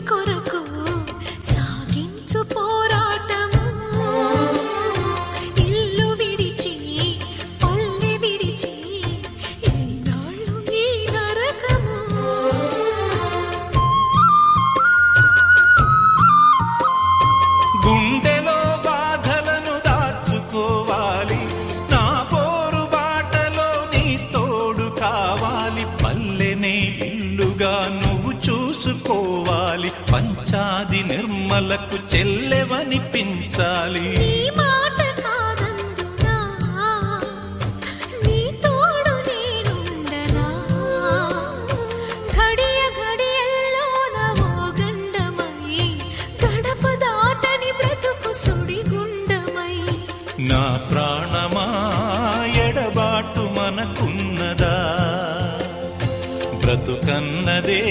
కొరకు సాగించు పోరాటము ఇల్లు విడిచి పల్లె విడిచి ఎన్నాళ్ళు ఈ నరకము గుండెలో బాధలను దాచుకోవాలి నా పోరు బాటలో నీ తోడు కావాలి పల్లెనే ఇల్లుగా నువ్వు చూసుకోవాలి పంచాది నిర్మలకు చెల్లెవనిపించాలి నీ మాట కాదందునా నీ తోడు నేనుండనా ఘడియ ఘడియల్లోన ఓ గండమై గడప దాటని బ్రతుకు సుడిగుండమై నా ప్రాణమా ఎడబాటు మనకున్నదా బ్రతుకన్నదే